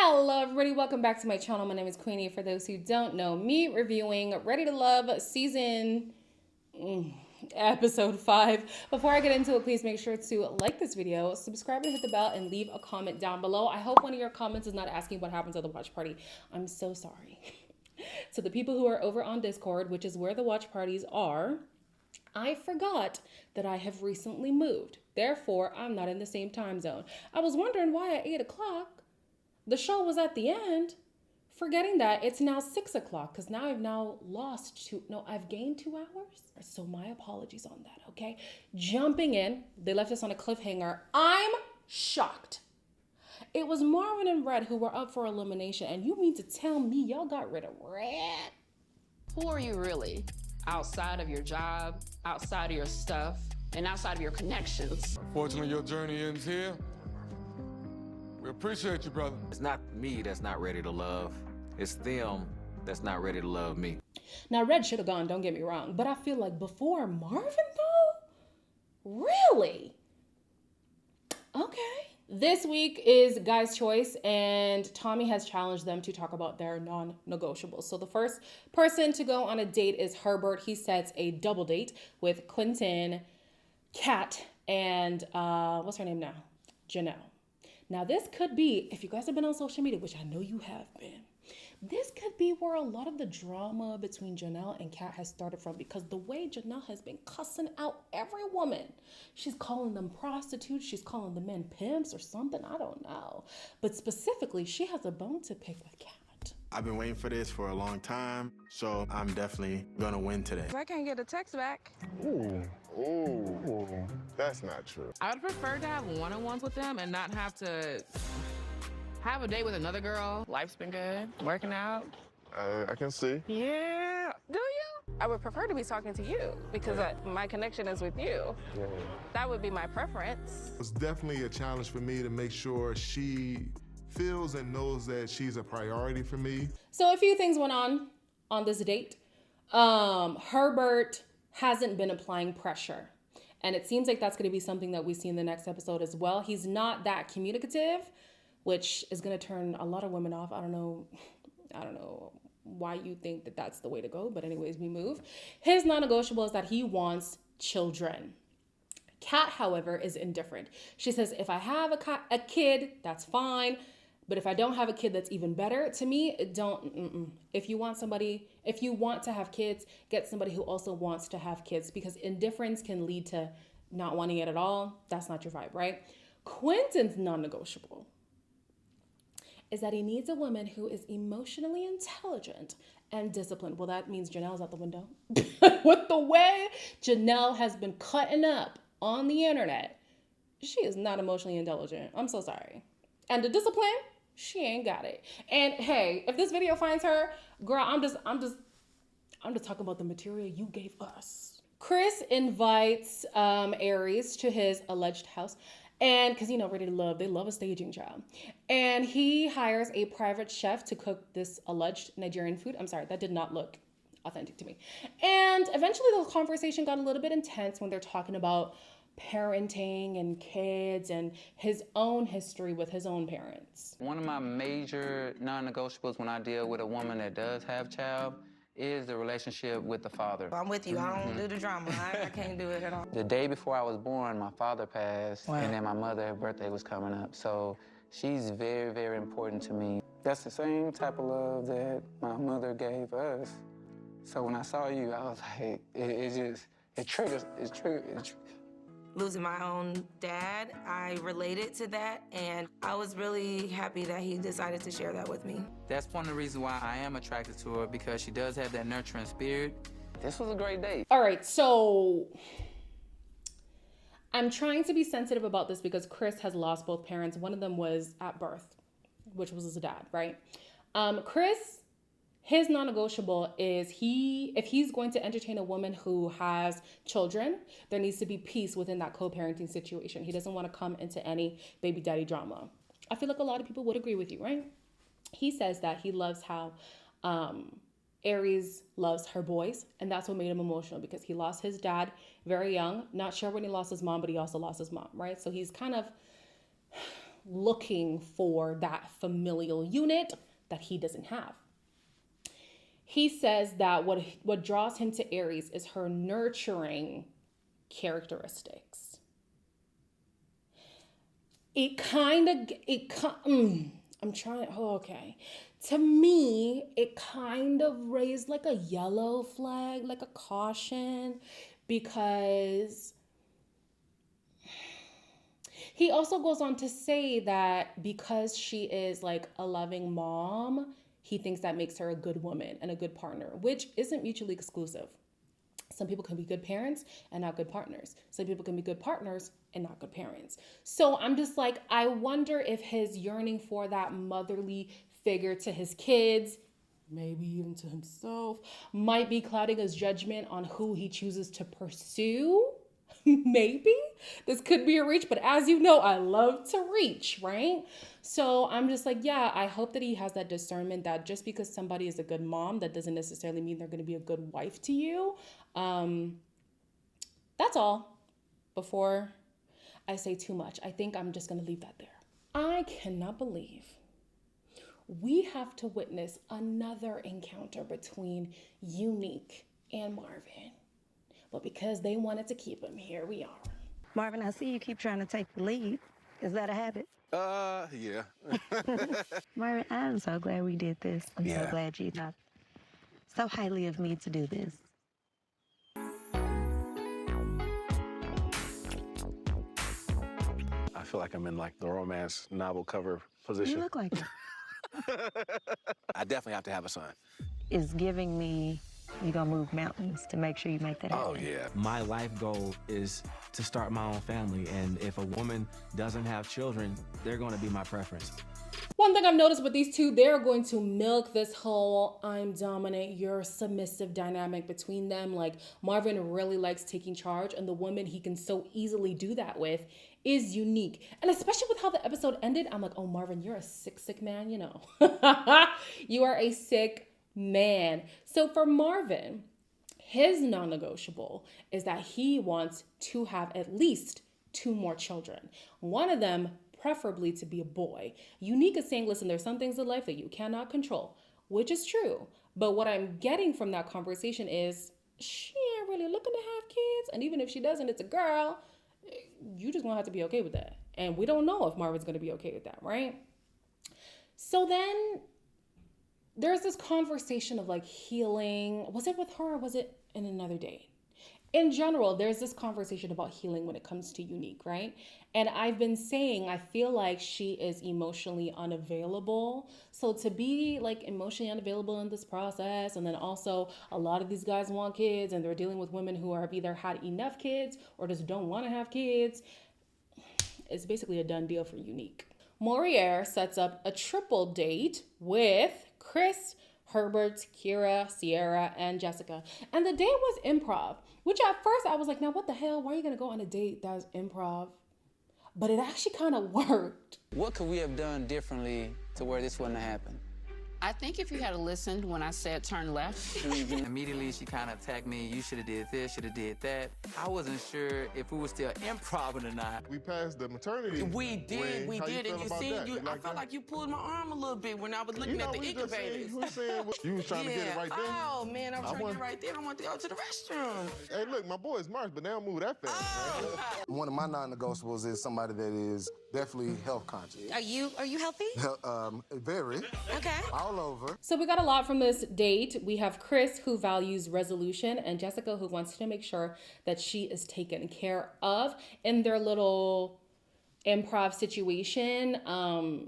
Hello everybody, welcome back to my channel. My name is Queenie. For those who don't know me, reviewing Ready to Love season episode 5. Before I get into it, please make sure to like this video, subscribe and hit the bell, and leave a comment down below. I hope one of your comments is not asking what happens at the watch party. I'm so sorry. To the people who are over on Discord, which is where the watch parties are, I forgot that I have recently moved. Therefore, I'm not in the same time zone. I was wondering why at 8 o'clock the show was at the end, forgetting that it's now 6 o'clock because now I've gained 2 hours. So my apologies on that, okay? Jumping in, they left us on a cliffhanger. I'm shocked. It was Marvin and Red who were up for elimination, and you mean to tell me y'all got rid of Red? Who are you really? Outside of your job, outside of your stuff, and outside of your connections. Unfortunately, your journey ends here. We appreciate you, brother. It's not me that's not ready to love. It's them that's not ready to love me. Now, Red should have gone, don't get me wrong, but I feel like before Marvin, though? Really? Okay. This week is Guy's Choice, and Tommy has challenged them to talk about their non-negotiables. So the first person to go on a date is Herbert. He sets a double date with Quentin, Kat, and what's her name now? Janelle. Now, this could be, if you guys have been on social media, which I know you have been, this could be where a lot of the drama between Janelle and Kat has started from, because the way Janelle has been cussing out every woman, she's calling them prostitutes, she's calling the men pimps or something, I don't know. But specifically, she has a bone to pick with Kat. I've been waiting for this for a long time, so I'm definitely gonna win today. I can't get a text back. Ooh, that's not true. I would prefer to have one-on-ones with them and not have to have a date with another girl. Life's been good, working out. I can see. Yeah. Do you? I would prefer to be talking to you because my connection is with you. Yeah. That would be my preference. It's definitely a challenge for me to make sure she feels and knows that she's a priority for me. So a few things went on this date. Herbert hasn't been applying pressure, and it seems like that's going to be something that we see in the next episode as well. He's not that communicative, which is going to turn a lot of women off. I don't know why you think that that's the way to go, but anyways, we move. His non-negotiable is that he wants children. Kat, however, is indifferent. She says, if I have a kid, that's fine. But if I don't have a kid, that's even better. To me, If you want to have kids, get somebody who also wants to have kids, because indifference can lead to not wanting it at all. That's not your vibe, right? Quentin's non-negotiable is that he needs a woman who is emotionally intelligent and disciplined. Well, that means Janelle's out the window. With the way Janelle has been cutting up on the internet, she is not emotionally intelligent. I'm so sorry. And the discipline, she ain't got it. And hey, if this video finds her, girl, I'm just talking about the material you gave us. Chris invites Aries to his alleged house, and because Ready to Love, they love a staging job. And he hires a private chef to cook this alleged Nigerian food. I'm sorry, that did not look authentic to me. And eventually the conversation got a little bit intense when they're talking about parenting and kids and his own history with his own parents. One of my major non-negotiables when I deal with a woman that does have child is the relationship with the father. I'm with you. I don't do the drama. I can't do it at all. The day before I was born, my father passed, and then my mother's birthday was coming up. So she's very, very important to me. That's the same type of love that my mother gave us. So when I saw you, I was like, it triggers. Losing my own dad, I related to that, and I was really happy that he decided to share that with me. That's one of the reasons why I am attracted to her, because she does have that nurturing spirit. This was a great date. All right, so I'm trying to be sensitive about this because Chris has lost both parents. One of them was at birth, which was his dad, right? Chris, his non-negotiable is if he's going to entertain a woman who has children, there needs to be peace within that co-parenting situation. He doesn't want to come into any baby daddy drama. I feel like a lot of people would agree with you, right? He says that he loves how Aries loves her boys, and that's what made him emotional, because he lost his dad very young. Not sure when he lost his mom, but he also lost his mom, right? So he's kind of looking for that familial unit that he doesn't have. He says that what draws him to Aries is her nurturing characteristics. To me, it kind of raised like a yellow flag, like a caution, because he also goes on to say that because she is like a loving mom, he thinks that makes her a good woman and a good partner, which isn't mutually exclusive. Some people can be good parents and not good partners. Some people can be good partners and not good parents. So I'm just like, I wonder if his yearning for that motherly figure to his kids, maybe even to himself, might be clouding his judgment on who he chooses to pursue. Maybe this could be a reach, but as you know, I love to reach, right? So I'm just like, yeah, I hope that he has that discernment that just because somebody is a good mom, that doesn't necessarily mean they're going to be a good wife to you. That's all. Before I say too much, I think I'm just going to leave that there. I cannot believe we have to witness another encounter between Unique and Marvin. But because they wanted to keep him, here we are. Marvin, I see you keep trying to take the lead. Is that a habit? Yeah. Marvin, I'm so glad we did this. I'm so glad you thought so highly of me to do this. I feel like I'm in like the romance novel cover position. You look like it. I definitely have to have a son. It's giving me you're gonna move mountains to make sure you make that happen. Oh, yeah. My life goal is to start my own family, and if a woman doesn't have children, they're gonna be my preference. One thing I've noticed with these two, they're going to milk this whole I'm dominant, you're submissive dynamic between them. Like Marvin really likes taking charge, and the woman he can so easily do that with is Unique. And especially with how the episode ended, I'm like, oh, Marvin, you're a sick man, you know. You are a sick man. So for Marvin, his non-negotiable is that he wants to have at least 2 more children. One of them preferably to be a boy. Unique is saying, listen, there's some things in life that you cannot control, which is true. But what I'm getting from that conversation is she ain't really looking to have kids. And even if she doesn't, it's a girl. You just gonna have to be okay with that. And we don't know if Marvin's gonna be okay with that, right? So then there's this conversation of like healing. Was it with her or was it in another date? In general, there's this conversation about healing when it comes to Unique, right? And I've been saying, I feel like she is emotionally unavailable. So to be like emotionally unavailable in this process, and then also a lot of these guys want kids and they're dealing with women who have either had enough kids or just don't want to have kids, it's basically a done deal for Unique. Morier sets up a triple date with Chris, Herbert, Kira, Sierra, and Jessica. And the date was improv, which at first I was like, now what the hell? Why are you going to go on a date that's improv? But it actually kind of worked. What could we have done differently to where this wouldn't have happened? I think if you had listened when I said turn left. Immediately, she kind of attacked me. You should have did this, should have did that. I wasn't sure if we were still improv or not. We passed the maternity. We did, How and you about seen that? you. I felt like you pulled my arm a little bit when I was looking at the incubators. You was trying to get it right there. Oh man, I was trying to get it right there. I want to go to the restroom. Hey, look, my boy is March, but they don't move that fast. One of my non-negotiables is somebody that is definitely health conscious. Are you healthy? Very. Okay. All over. So we got a lot from this date. We have Chris, who values resolution, and Jessica, who wants to make sure that she is taken care of. In their little improv situation,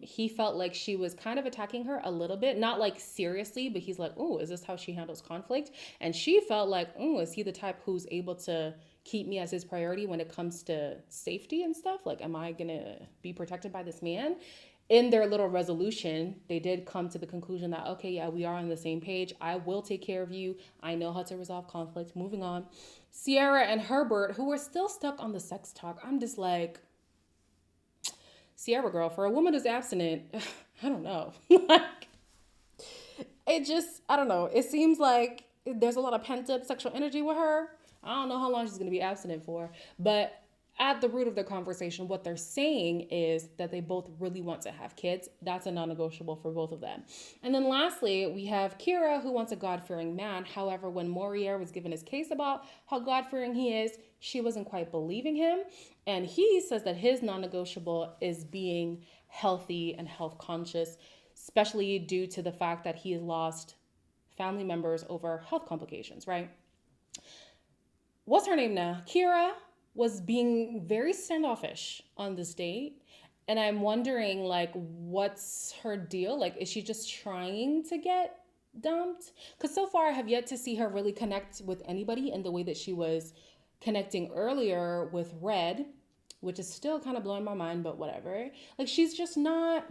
he felt like she was kind of attacking her a little bit, not like seriously, but he's like, oh, is this how she handles conflict? And she felt like, oh, is he the type who's able to keep me as his priority when it comes to safety and stuff? Like, am I gonna be protected by this man? In their little resolution, they did come to the conclusion that, okay, yeah, we are on the same page. I will take care of you. I know how to resolve conflict. Moving on. Sierra and Herbert, who were still stuck on the sex talk. I'm just like, Sierra girl, for a woman who's abstinent, I don't know. Like, it just, I don't know. It seems like there's a lot of pent up sexual energy with her. I don't know how long she's going to be abstinent for, but at the root of the conversation, what they're saying is that they both really want to have kids. That's a non-negotiable for both of them. And then lastly, we have Kira, who wants a God-fearing man. However, when Morier was given his case about how God-fearing he is, she wasn't quite believing him. And he says that his non-negotiable is being healthy and health conscious, especially due to the fact that he has lost family members over health complications, right? What's her name now? Kira was being very standoffish on this date. And I'm wondering, like, what's her deal? Like, is she just trying to get dumped? Because so far I have yet to see her really connect with anybody in the way that she was connecting earlier with Red, which is still kind of blowing my mind, but whatever. Like, she's not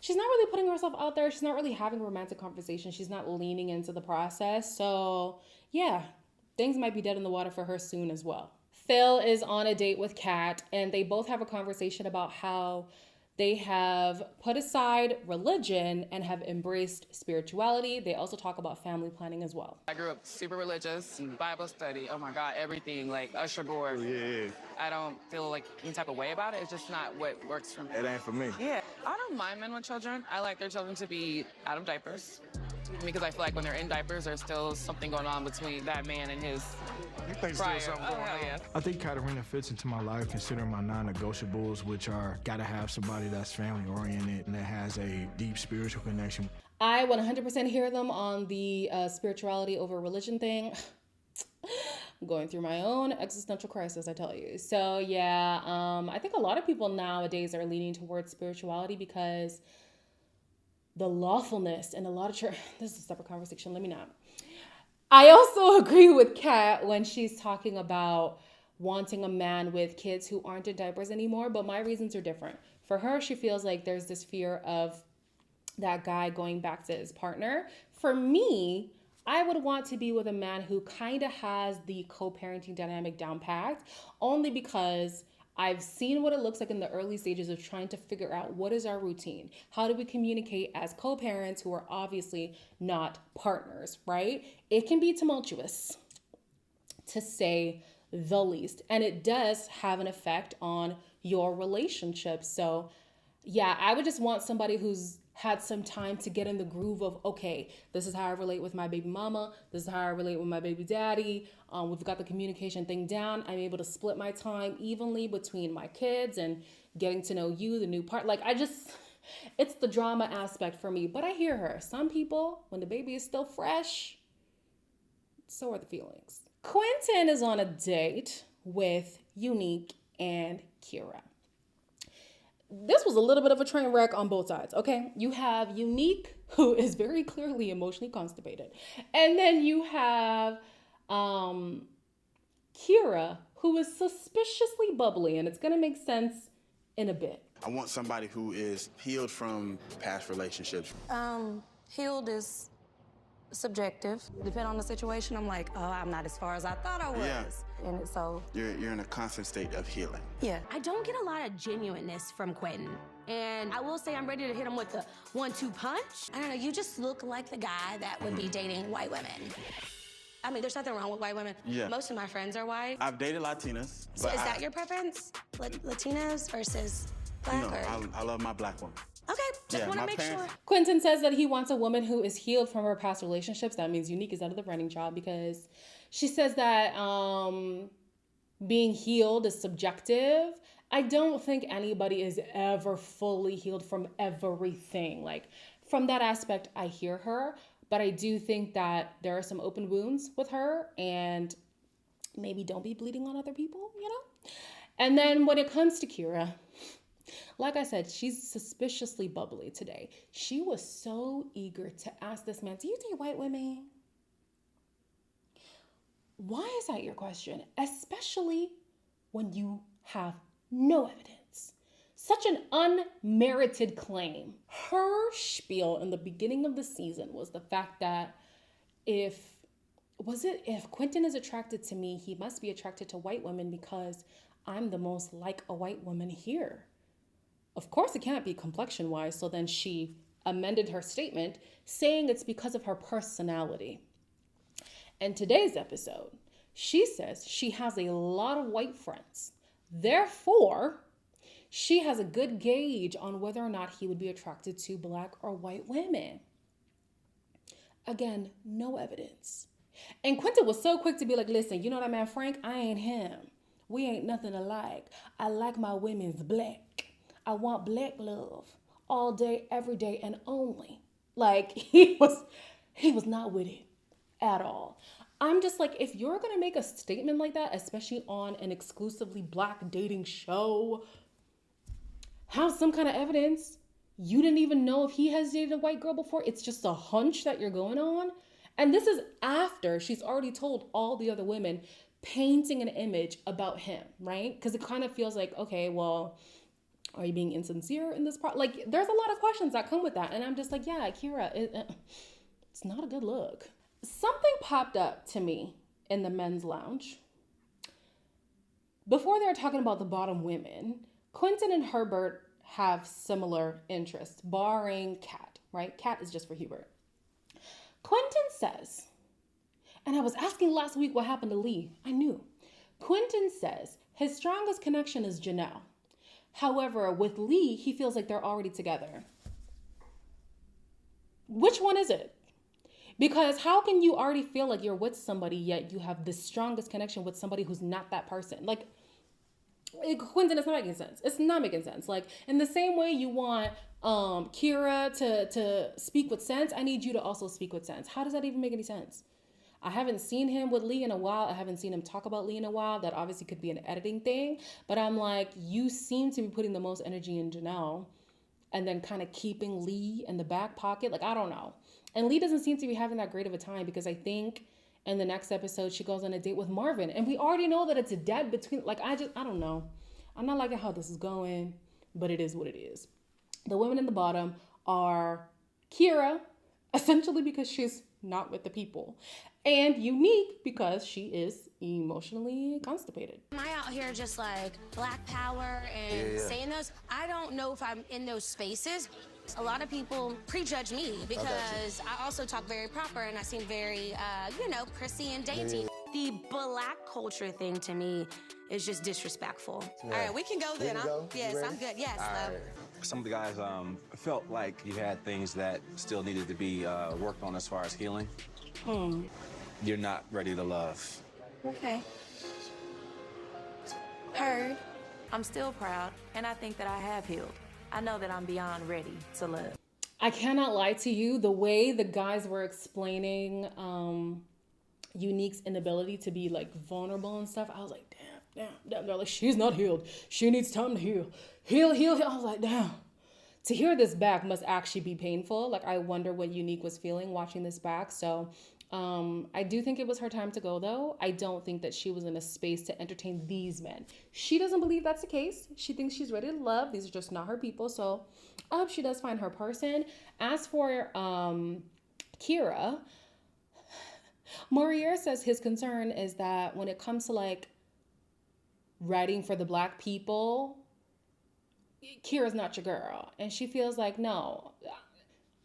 really putting herself out there. She's not really having romantic conversations. She's not leaning into the process. So yeah, things might be dead in the water for her soon as well. Phil is on a date with Kat, and they both have a conversation about how they have put aside religion and have embraced spirituality. They also talk about family planning as well. I grew up super religious, Bible study, oh my God, everything, like usher board. Yeah. I don't feel like any type of way about it. It's just not what works for me. It ain't for me. Yeah, I don't mind men with children. I like their children to be out of diapers. Because I feel like when they're in diapers, there's still something going on between that man and his prior. Yeah. I think Katarina fits into my life, considering my non-negotiables, which are gotta have somebody that's family-oriented and that has a deep spiritual connection. I 100% hear them on the spirituality over religion thing. I'm going through my own existential crisis, I tell you. So yeah, I think a lot of people nowadays are leaning towards spirituality because the lawfulness and a lot of church, this is a separate conversation, let me not. I also agree with Kat when she's talking about wanting a man with kids who aren't in diapers anymore, but my reasons are different. For her, she feels like there's this fear of that guy going back to his partner. For me, I would want to be with a man who kind of has the co-parenting dynamic down packed, only because I've seen what it looks like in the early stages of trying to figure out what is our routine. How do we communicate as co-parents who are obviously not partners, right? It can be tumultuous, to say the least. And it does have an effect on your relationship. So yeah, I would just want somebody who's had some time to get in the groove of, okay, this is how I relate with my baby mama. This is how I relate with my baby daddy. We've got the communication thing down. I'm able to split my time evenly between my kids and getting to know you, the new part. Like, it's the drama aspect for me. But I hear her. Some people, when the baby is still fresh, so are the feelings. Quentin is on a date with Unique and Kira. This was a little bit of a train wreck on both sides, okay? You have Unique, who is very clearly emotionally constipated. And then you have Kira, who is suspiciously bubbly, and it's gonna make sense in a bit. I want somebody who is healed from past relationships. Healed is subjective. Depending on the situation, I'm like, oh, I'm not as far as I thought I was. Yeah. And so You're in a constant state of healing. yeah. I don't get a lot of genuineness from Quentin. And I will say I'm ready to hit him with the 1-2 punch. I don't know, you just look like the guy that would be dating white women. I mean, there's nothing wrong with white women. Yeah. Most of my friends are white. I've dated Latinas. So but is that your preference? Latinas versus black? No, or? I love my black woman. Okay, just Yeah, want to my make parents- sure. Quentin says that he wants a woman who is healed from her past relationships. That means Unique is out of the running job because she says that being healed is subjective. I don't think anybody is ever fully healed from everything. Like, from that aspect, I hear her, but I do think that there are some open wounds with her, and maybe don't be bleeding on other people, you know? And then when it comes to Kira, like I said, she's suspiciously bubbly today. She was so eager to ask this man, do you date white women? Why is that your question? Especially when you have no evidence. Such an unmerited claim. Her spiel in the beginning of the season was the fact that if Quentin is attracted to me, he must be attracted to white women because I'm the most like a white woman here. Of course, it can't be complexion-wise, so then she amended her statement saying it's because of her personality. In today's episode, She says she has a lot of white friends. Therefore, she has a good gauge on whether or not he would be attracted to black or white women. Again, no evidence. And Quentin was so quick to be like, listen, you know that man Frank? I ain't him. We ain't nothing alike. I like my women's black. I want black love all day, every day, and only. Like, he was not with it at all. I'm just like, if you're going to make a statement like that, especially on an exclusively black dating show, have some kind of evidence. You didn't even know if he has dated a white girl before. It's just a hunch that you're going on. And this is after she's already told all the other women, painting an image about him, right? Because it kind of feels like, okay, well, are you being insincere in this part? Like, there's a lot of questions that come with that. And I'm just like, yeah, Kira, it's not a good look. Something popped up to me in the men's lounge. Before they were talking about the bottom women, Quentin and Herbert have similar interests, barring Kat, right? Kat is just for Hubert. Quentin says, and I was asking last week what happened to Lee. I knew. Quentin says his strongest connection is Janelle. However, with Lee, he feels like they're already together. Which one is it? Because how can you already feel like you're with somebody yet you have the strongest connection with somebody who's not that person? Like, Quentin, it's not making sense. It's not making sense. Like, in the same way you want Kira to speak with sense, I need you to also speak with sense. How does that even make any sense? I haven't seen him with Lee in a while. I haven't seen him talk about Lee in a while. That obviously could be an editing thing. But I'm like, you seem to be putting the most energy in Janelle and then kind of keeping Lee in the back pocket. Like, I don't know. And Lee doesn't seem to be having that great of a time because I think in the next episode, she goes on a date with Marvin. And we already know that it's a dead between, like, I don't know. I'm not liking how this is going, but it is what it is. The women in the bottom are Kira, essentially because she's not with the people, and Unique because she is emotionally constipated. Am I out here just like black power and saying those? I don't know if I'm in those spaces. A lot of people prejudge me because I also talk very proper and I seem very, prissy and dainty. The black culture thing to me is just disrespectful. All right, we can go then. Yes, I'm good. Yes, love. Some of the guys felt like you had things that still needed to be worked on as far as healing. You're not ready to love. Okay. Heard. I'm still proud, and I think that I have healed. I know that I'm beyond ready to love. I cannot lie to you. The way the guys were explaining Unique's inability to be like vulnerable and stuff, I was like, damn. They're like, she's not healed. She needs time to heal. Heal. I was like, damn. To hear this back must actually be painful. Like, I wonder what Unique was feeling watching this back. So I do think it was her time to go, though. I don't think that she was in a space to entertain these men. She doesn't believe that's the case. She thinks she's ready to love. These are just not her people. So I hope she does find her person. As for Kira, Morier says his concern is that when it comes to like writing for the black people, Kira's not your girl. And she feels like, no,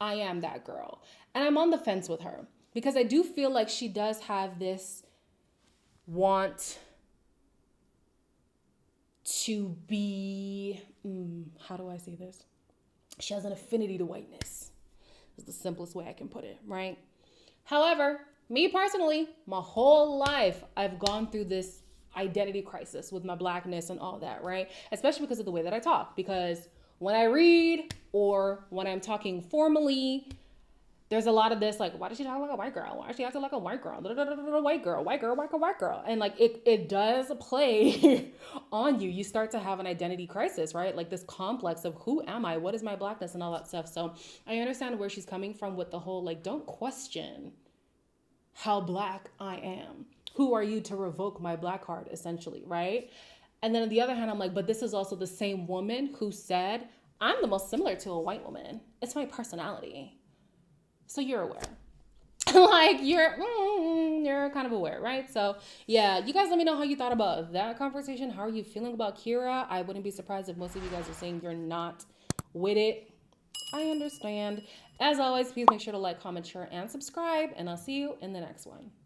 I am that girl. And I'm on the fence with her because I do feel like she does have this want to be, how do I say this? She has an affinity to whiteness. Is the simplest way I can put it, right? However, me personally, my whole life, I've gone through this identity crisis with my blackness and all that, right? Especially because of the way that I talk. Because when I read or when I'm talking formally, there's a lot of this, like, why does she talk like a white girl? Why does she act like a white girl? White girl. And like, it does play on you. You start to have an identity crisis, right? Like this complex of who am I? What is my blackness and all that stuff. So I understand where she's coming from with the whole, like, don't question how black I am. Who are you to revoke my black card, essentially, right? And then on the other hand, I'm like, but this is also the same woman who said, I'm the most similar to a white woman. It's my personality. So you're aware. Like, you're kind of aware, right? So, yeah, you guys let me know how you thought about that conversation. How are you feeling about Kira? I wouldn't be surprised if most of you guys are saying you're not with it. I understand. As always, please make sure to like, comment, share, and subscribe, and I'll see you in the next one.